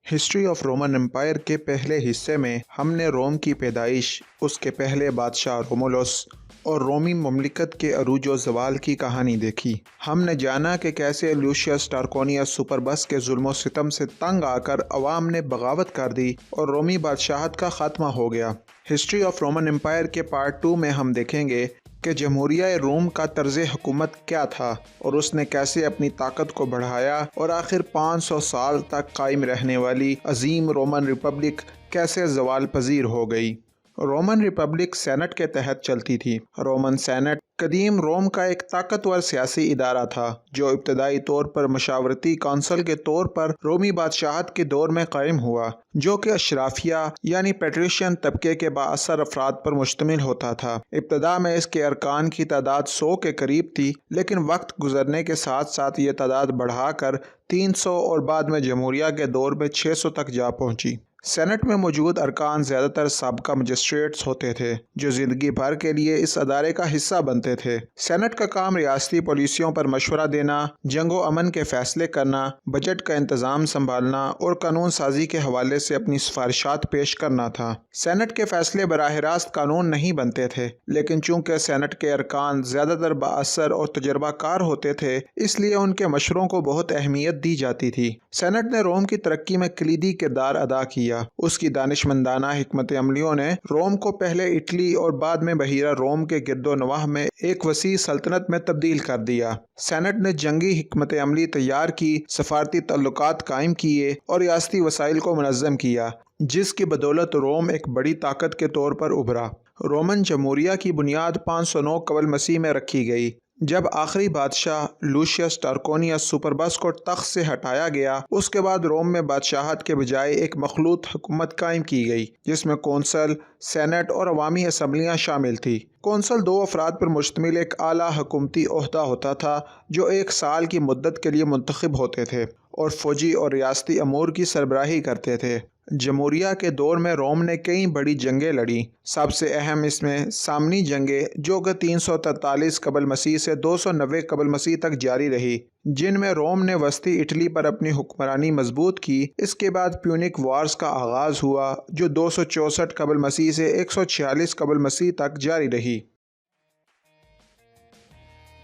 History of Roman umpire کے پہلے حصے میں ہم نے روم کی پیدائش، اس کے پہلے بادشاہ رومولوس اور رومی مملکت کے عروج و زوال کی کہانی دیکھی۔ ہم نے جانا کہ کیسے لوشیس ٹارکونیس سپربس کے ظلم و ستم سے تنگ آ کر عوام نے بغاوت کر دی اور رومی بادشاہت کا خاتمہ ہو گیا۔ ہسٹری آف رومن امپائر کے پارٹ 2 میں ہم دیکھیں گے کہ جمہوریہ روم کا طرز حکومت کیا تھا اور اس نے کیسے اپنی طاقت کو بڑھایا اور آخر 500 سال تک قائم رہنے والی عظیم رومن ریپبلک کیسے زوال پذیر ہو گئی۔ رومن ریپبلک سینٹ کے تحت چلتی تھی۔ رومن سینٹ قدیم روم کا ایک طاقتور سیاسی ادارہ تھا جو ابتدائی طور پر مشاورتی کونسل کے طور پر رومی بادشاہت کے دور میں قائم ہوا، جو کہ اشرافیہ یعنی پیٹریشین طبقے کے بااثر افراد پر مشتمل ہوتا تھا۔ ابتدا میں اس کے ارکان کی تعداد 100 کے قریب تھی، لیکن وقت گزرنے کے ساتھ ساتھ یہ تعداد بڑھا کر 300 اور بعد میں جمہوریہ کے دور میں 600 تک جا پہنچی۔ سینٹ میں موجود ارکان زیادہ تر سابقہ مجسٹریٹس ہوتے تھے جو زندگی بھر کے لیے اس ادارے کا حصہ بنتے تھے۔ سینٹ کا کام ریاستی پالیسیوں پر مشورہ دینا، جنگ و امن کے فیصلے کرنا، بجٹ کا انتظام سنبھالنا اور قانون سازی کے حوالے سے اپنی سفارشات پیش کرنا تھا۔ سینٹ کے فیصلے براہ راست قانون نہیں بنتے تھے، لیکن چونکہ سینٹ کے ارکان زیادہ تر بااثر اور تجربہ کار ہوتے تھے، اس لیے ان کے مشوروں کو بہت اہمیت دی جاتی تھی۔ سینٹ نے روم کی ترقی میں کلیدی کردار ادا کیا۔ اس کی دانشمندانہ حکمت عملیوں نے روم کو پہلے اٹلی اور بعد میں بحیرہ روم کے گرد و نواح میں ایک وسیع سلطنت میں تبدیل کر دیا۔ سینٹ نے جنگی حکمت عملی تیار کی، سفارتی تعلقات قائم کیے اور ریاستی وسائل کو منظم کیا، جس کی بدولت روم ایک بڑی طاقت کے طور پر ابھرا۔ رومن جمہوریہ کی بنیاد 509 قبل مسیح میں رکھی گئی، جب آخری بادشاہ لوشیس ٹارکونیس سپربس کو تخت سے ہٹایا گیا۔ اس کے بعد روم میں بادشاہت کے بجائے ایک مخلوط حکومت قائم کی گئی، جس میں کونسل، سینٹ اور عوامی اسمبلیاں شامل تھیں۔ کونسل 2 افراد پر مشتمل ایک اعلیٰ حکومتی عہدہ ہوتا تھا جو 1 سال کی مدت کے لیے منتخب ہوتے تھے اور فوجی اور ریاستی امور کی سربراہی کرتے تھے۔ جمہوریہ کے دور میں روم نے کئی بڑی جنگیں لڑیں۔ سب سے اہم اس میں سامنی جنگیں جو کہ 343 قبل مسیح سے 290 قبل مسیح تک جاری رہی، جن میں روم نے وسطی اٹلی پر اپنی حکمرانی مضبوط کی۔ اس کے بعد پیونک وارز کا آغاز ہوا جو 264 قبل مسیح سے 146 قبل مسیح تک جاری رہی۔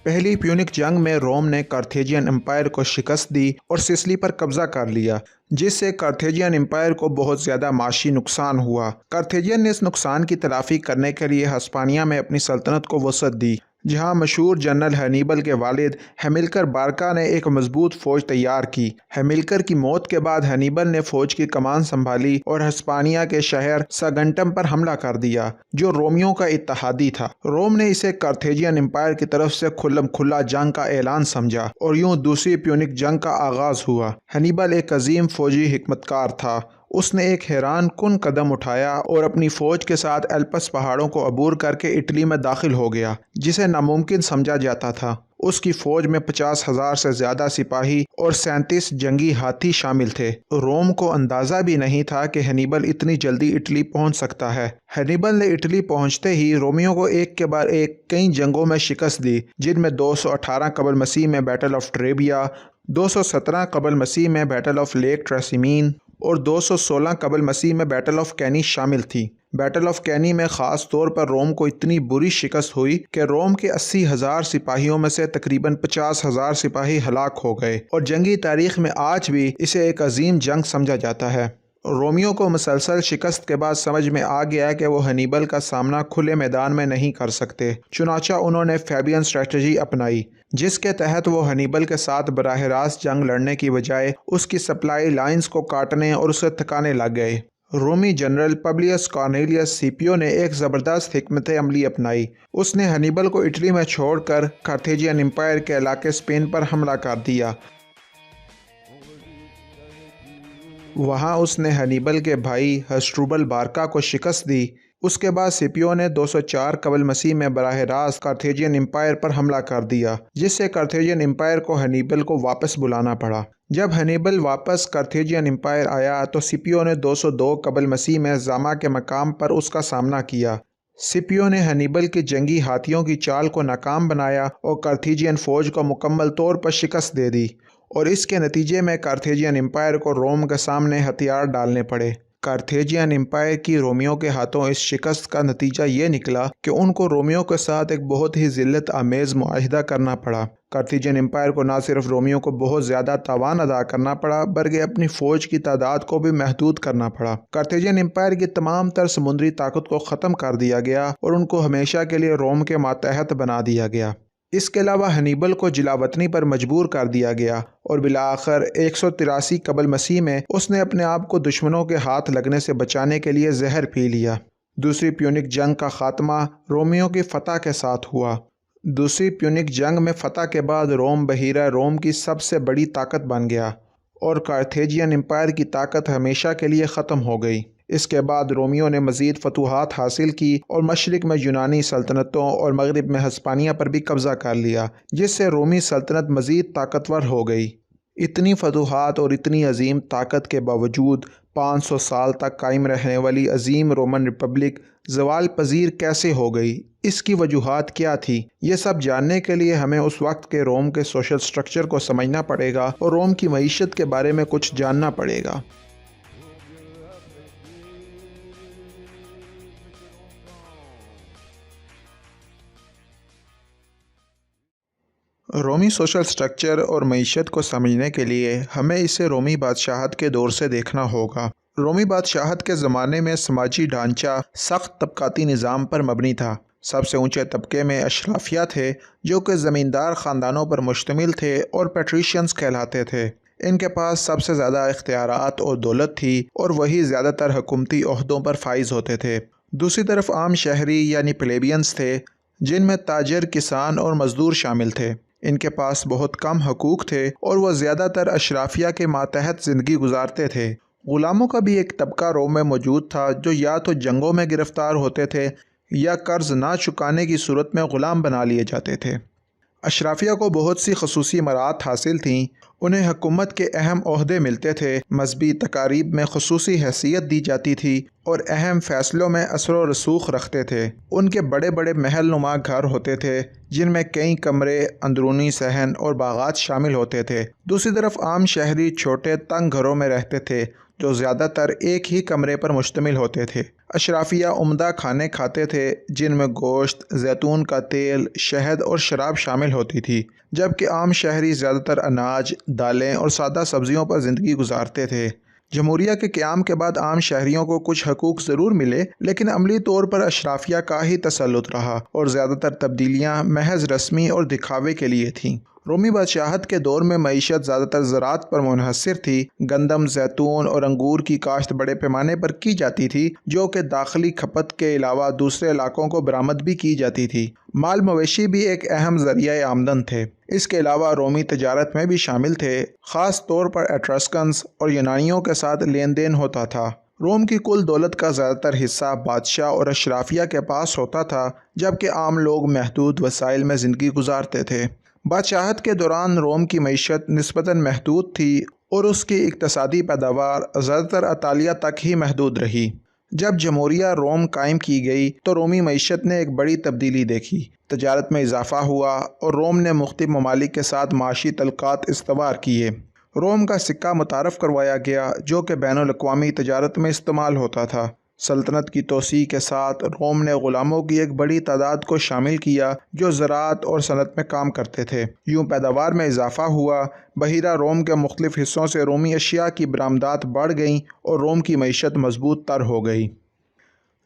پہلی پیونک جنگ میں روم نے کارتھیجین امپائر کو شکست دی اور سسلی پر قبضہ کر لیا، جس سے کارتھیجین امپائر کو بہت زیادہ معاشی نقصان ہوا۔ کارتھیجین نے اس نقصان کی تلافی کرنے کے لیے ہسپانیہ میں اپنی سلطنت کو وسعت دی، جہاں مشہور جنرل ہینیبل کے والد ہیملکر بارکا نے ایک مضبوط فوج تیار کی۔ ہیملکر کی موت کے بعد ہینیبل نے فوج کی کمان سنبھالی اور ہسپانیہ کے شہر ساگنٹم پر حملہ کر دیا، جو رومیوں کا اتحادی تھا۔ روم نے اسے کارتھیجین امپائر کی طرف سے کھلم کھلا جنگ کا اعلان سمجھا اور یوں دوسری پیونک جنگ کا آغاز ہوا۔ ہینیبل ایک عظیم فوجی حکمت کار تھا۔ اس نے ایک حیران کن قدم اٹھایا اور اپنی فوج کے ساتھ ایلپس پہاڑوں کو عبور کر کے اٹلی میں داخل ہو گیا، جسے ناممکن سمجھا جاتا تھا۔ اس کی فوج میں 50,000 سے زیادہ سپاہی اور 37 جنگی ہاتھی شامل تھے۔ روم کو اندازہ بھی نہیں تھا کہ ہینیبل اتنی جلدی اٹلی پہنچ سکتا ہے۔ ہینیبل نے اٹلی پہنچتے ہی رومیوں کو ایک کے بعد ایک کئی جنگوں میں شکست دی، جن میں 218 قبل مسیح میں بیٹل آف ٹریبیا، 217 قبل مسیح میں بیٹل آف لیک ٹریسیمین اور 216 قبل مسیح میں بیٹل آف کینی شامل تھی۔ بیٹل آف کینی میں خاص طور پر روم کو اتنی بری شکست ہوئی کہ روم کے 80,000 سپاہیوں میں سے تقریباً 50,000 سپاہی ہلاک ہو گئے اور جنگی تاریخ میں آج بھی اسے ایک عظیم جنگ سمجھا جاتا ہے۔ رومیوں کو مسلسل شکست کے بعد سمجھ میں آ گیا کہ وہ ہینیبل کا سامنا کھلے میدان میں نہیں کر سکتے، چنانچہ انہوں نے فیبین اسٹریٹجی اپنائی، جس کے تحت وہ ہینیبل کے ساتھ براہ راست جنگ لڑنے کی بجائے اس کی سپلائی لائنز کو کاٹنے اور اسے تھکانے لگ گئے۔ رومی جنرل پبلیس کارنیلیس سیپیو نے ایک زبردست حکمت عملی اپنائی۔ اس نے ہینیبل کو اٹلی میں چھوڑ کر کارتھیجین امپائر کے علاقے اسپین پر حملہ کر دیا۔ وہاں اس نے ہینیبل کے بھائی ہسٹروبل بارکا کو شکست دی۔ اس کے بعد سیپیو نے 204 قبل مسیح میں براہ راست کارتھیجین امپائر پر حملہ کر دیا، جس سے کارتھیجین امپائر کو ہینیبل کو واپس بلانا پڑا۔ جب ہینیبل واپس کارتھیجین امپائر آیا تو سیپیو نے 202 قبل مسیح میں زاما کے مقام پر اس کا سامنا کیا۔ سیپیو نے ہینیبل کی جنگی ہاتھیوں کی چال کو ناکام بنایا اور کارتھیجین فوج کو مکمل طور پر شکست دے دی۔ اور اس کے نتیجے میں کارتھیجین امپائر کو روم کے سامنے ہتھیار ڈالنے پڑے۔ کارتھیجین امپائر کی رومیوں کے ہاتھوں اس شکست کا نتیجہ یہ نکلا کہ ان کو رومیوں کے ساتھ ایک بہت ہی ذلت آمیز معاہدہ کرنا پڑا۔ کارتھیجین امپائر کو نہ صرف رومیوں کو بہت زیادہ تاوان ادا کرنا پڑا بلکہ اپنی فوج کی تعداد کو بھی محدود کرنا پڑا۔ کارتھیجین امپائر کی تمام تر سمندری طاقت کو ختم کر دیا گیا اور ان کو ہمیشہ کے لیے روم کے ماتحت بنا دیا گیا۔ اس کے علاوہ ہنیبل کو جلاوطنی پر مجبور کر دیا گیا اور بالآخر 183 قبل مسیح میں اس نے اپنے آپ کو دشمنوں کے ہاتھ لگنے سے بچانے کے لیے زہر پی لیا۔ دوسری پیونک جنگ کا خاتمہ رومیوں کی فتح کے ساتھ ہوا۔ دوسری پیونک جنگ میں فتح کے بعد روم بحیرہ روم کی سب سے بڑی طاقت بن گیا اور کارتھیجین امپائر کی طاقت ہمیشہ کے لیے ختم ہو گئی۔ اس کے بعد رومیوں نے مزید فتوحات حاصل کی اور مشرق میں یونانی سلطنتوں اور مغرب میں ہسپانیہ پر بھی قبضہ کر لیا، جس سے رومی سلطنت مزید طاقتور ہو گئی۔ اتنی فتوحات اور اتنی عظیم طاقت کے باوجود 500 سال تک قائم رہنے والی عظیم رومن ریپبلک زوال پذیر کیسے ہو گئی؟ اس کی وجوہات کیا تھی؟ یہ سب جاننے کے لیے ہمیں اس وقت کے روم کے سوشل سٹرکچر کو سمجھنا پڑے گا اور روم کی معیشت کے بارے میں کچھ جاننا پڑے گا۔ رومی سوشل سٹرکچر اور معیشت کو سمجھنے کے لیے ہمیں اسے رومی بادشاہت کے دور سے دیکھنا ہوگا۔ رومی بادشاہت کے زمانے میں سماجی ڈھانچہ سخت طبقاتی نظام پر مبنی تھا۔ سب سے اونچے طبقے میں اشرافیہ تھے جو کہ زمیندار خاندانوں پر مشتمل تھے اور پیٹریشینز کہلاتے تھے۔ ان کے پاس سب سے زیادہ اختیارات اور دولت تھی اور وہی زیادہ تر حکومتی عہدوں پر فائز ہوتے تھے۔ دوسری طرف عام شہری یعنی پلیبینز تھے جن میں تاجر، کسان اور مزدور شامل تھے۔ ان کے پاس بہت کم حقوق تھے اور وہ زیادہ تر اشرافیہ کے ماتحت زندگی گزارتے تھے۔ غلاموں کا بھی ایک طبقہ روم میں موجود تھا جو یا تو جنگوں میں گرفتار ہوتے تھے یا قرض نہ چکانے کی صورت میں غلام بنا لیے جاتے تھے۔ اشرافیہ کو بہت سی خصوصی مراعات حاصل تھیں۔ انہیں حکومت کے اہم عہدے ملتے تھے، مذہبی تقاریب میں خصوصی حیثیت دی جاتی تھی اور اہم فیصلوں میں اثر و رسوخ رکھتے تھے۔ ان کے بڑے بڑے محل نما گھر ہوتے تھے جن میں کئی کمرے، اندرونی صحن اور باغات شامل ہوتے تھے۔ دوسری طرف عام شہری چھوٹے تنگ گھروں میں رہتے تھے جو زیادہ تر ایک ہی کمرے پر مشتمل ہوتے تھے۔ اشرافیہ عمدہ کھانے کھاتے تھے جن میں گوشت، زیتون کا تیل، شہد اور شراب شامل ہوتی تھی، جبکہ عام شہری زیادہ تر اناج، دالیں اور سادہ سبزیوں پر زندگی گزارتے تھے۔ جمہوریہ کے قیام کے بعد عام شہریوں کو کچھ حقوق ضرور ملے لیکن عملی طور پر اشرافیہ کا ہی تسلط رہا اور زیادہ تر تبدیلیاں محض رسمی اور دکھاوے کے لیے تھیں۔ رومی بادشاہت کے دور میں معیشت زیادہ تر زراعت پر منحصر تھی۔ گندم، زیتون اور انگور کی کاشت بڑے پیمانے پر کی جاتی تھی جو کہ داخلی کھپت کے علاوہ دوسرے علاقوں کو برآمد بھی کی جاتی تھی۔ مال مویشی بھی ایک اہم ذریعہ آمدن تھے۔ اس کے علاوہ رومی تجارت میں بھی شامل تھے، خاص طور پر ایٹرسکنز اور یونانیوں کے ساتھ لین دین ہوتا تھا۔ روم کی کل دولت کا زیادہ تر حصہ بادشاہ اور اشرافیہ کے پاس ہوتا تھا جبکہ عام لوگ محدود وسائل میں زندگی گزارتے تھے۔ بادشاہت کے دوران روم کی معیشت نسبتاً محدود تھی اور اس کی اقتصادی پیداوار زیادہ تر اطالیہ تک ہی محدود رہی۔ جب جمہوریہ روم قائم کی گئی تو رومی معیشت نے ایک بڑی تبدیلی دیکھی۔ تجارت میں اضافہ ہوا اور روم نے مختلف ممالک کے ساتھ معاشی تعلقات استوار کیے۔ روم کا سکہ متعارف کروایا گیا جو کہ بین الاقوامی تجارت میں استعمال ہوتا تھا۔ سلطنت کی توسیع کے ساتھ روم نے غلاموں کی ایک بڑی تعداد کو شامل کیا جو زراعت اور صنعت میں کام کرتے تھے۔ یوں پیداوار میں اضافہ ہوا۔ بحیرہ روم کے مختلف حصوں سے رومی اشیاء کی برآمدات بڑھ گئیں اور روم کی معیشت مضبوط تر ہو گئی۔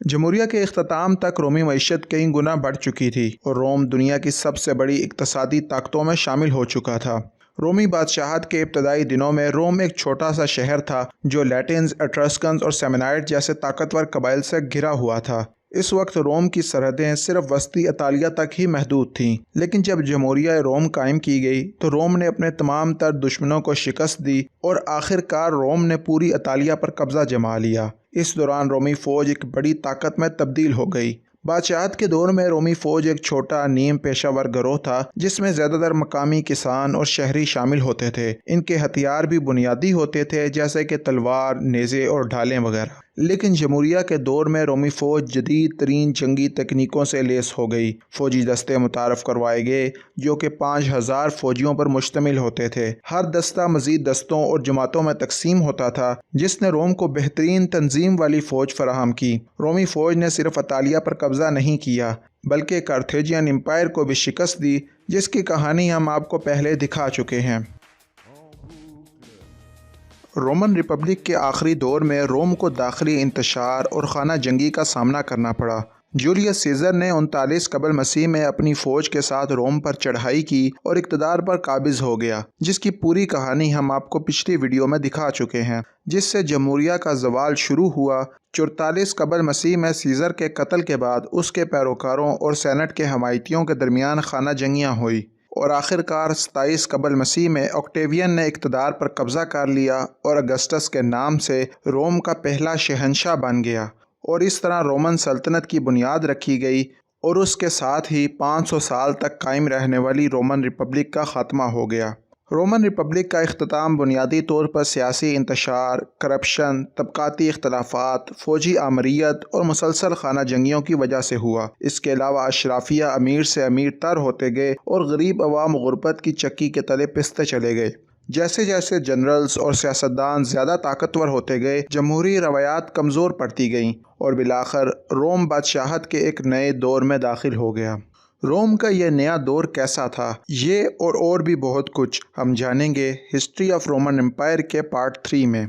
جمہوریہ کے اختتام تک رومی معیشت کئی گنا بڑھ چکی تھی اور روم دنیا کی سب سے بڑی اقتصادی طاقتوں میں شامل ہو چکا تھا۔ رومی بادشاہت کے ابتدائی دنوں میں روم ایک چھوٹا سا شہر تھا جو لیٹنز، ایٹرسکنز اور سیمنائڈ جیسے طاقتور قبائل سے گھرا ہوا تھا۔ اس وقت روم کی سرحدیں صرف وسطی اطالیہ تک ہی محدود تھیں، لیکن جب جمہوریہ روم قائم کی گئی تو روم نے اپنے تمام تر دشمنوں کو شکست دی اور آخر کار روم نے پوری اطالیہ پر قبضہ جما لیا۔ اس دوران رومی فوج ایک بڑی طاقت میں تبدیل ہو گئی۔ بادشاہت کے دور میں رومی فوج ایک چھوٹا نیم پیشہ ور گروہ تھا جس میں زیادہ تر مقامی کسان اور شہری شامل ہوتے تھے۔ ان کے ہتھیار بھی بنیادی ہوتے تھے جیسے کہ تلوار، نیزے اور ڈھالیں وغیرہ۔ لیکن جمہوریہ کے دور میں رومی فوج جدید ترین جنگی تکنیکوں سے لیس ہو گئی۔ فوجی دستے متعارف کروائے گئے جو کہ 5000 فوجیوں پر مشتمل ہوتے تھے۔ ہر دستہ مزید دستوں اور جماعتوں میں تقسیم ہوتا تھا، جس نے روم کو بہترین تنظیم والی فوج فراہم کی۔ رومی فوج نے صرف اطالیہ پر قبضہ نہیں کیا بلکہ کارتھیجین امپائر کو بھی شکست دی، جس کی کہانی ہم آپ کو پہلے دکھا چکے ہیں۔ رومن ریپبلک کے آخری دور میں روم کو داخلی انتشار اور خانہ جنگی کا سامنا کرنا پڑا۔ جولیس سیزر نے 39 قبل مسیح میں اپنی فوج کے ساتھ روم پر چڑھائی کی اور اقتدار پر قابض ہو گیا، جس کی پوری کہانی ہم آپ کو پچھلی ویڈیو میں دکھا چکے ہیں، جس سے جمہوریہ کا زوال شروع ہوا۔ 44 قبل مسیح میں سیزر کے قتل کے بعد اس کے پیروکاروں اور سینٹ کے حمایتیوں کے درمیان خانہ جنگیاں ہوئی اور آخرکار 27 قبل مسیح میں آکٹیوین نے اقتدار پر قبضہ کر لیا اور اگسٹس کے نام سے روم کا پہلا شہنشاہ بن گیا، اور اس طرح رومن سلطنت کی بنیاد رکھی گئی اور اس کے ساتھ ہی 500 سال تک قائم رہنے والی رومن ریپبلک کا خاتمہ ہو گیا۔ رومن ریپبلک کا اختتام بنیادی طور پر سیاسی انتشار، کرپشن، طبقاتی اختلافات، فوجی آمریت اور مسلسل خانہ جنگیوں کی وجہ سے ہوا۔ اس کے علاوہ اشرافیہ امیر سے امیر تر ہوتے گئے اور غریب عوام غربت کی چکی کے تلے پستے چلے گئے۔ جیسے جیسے جنرلز اور سیاستدان زیادہ طاقتور ہوتے گئے، جمہوری روایات کمزور پڑتی گئیں اور بالآخر روم بادشاہت کے ایک نئے دور میں داخل ہو گیا۔ روم کا یہ نیا دور کیسا تھا، یہ اور بھی بہت کچھ ہم جانیں گے ہسٹری آف رومن امپائر کے پارٹ 3 میں۔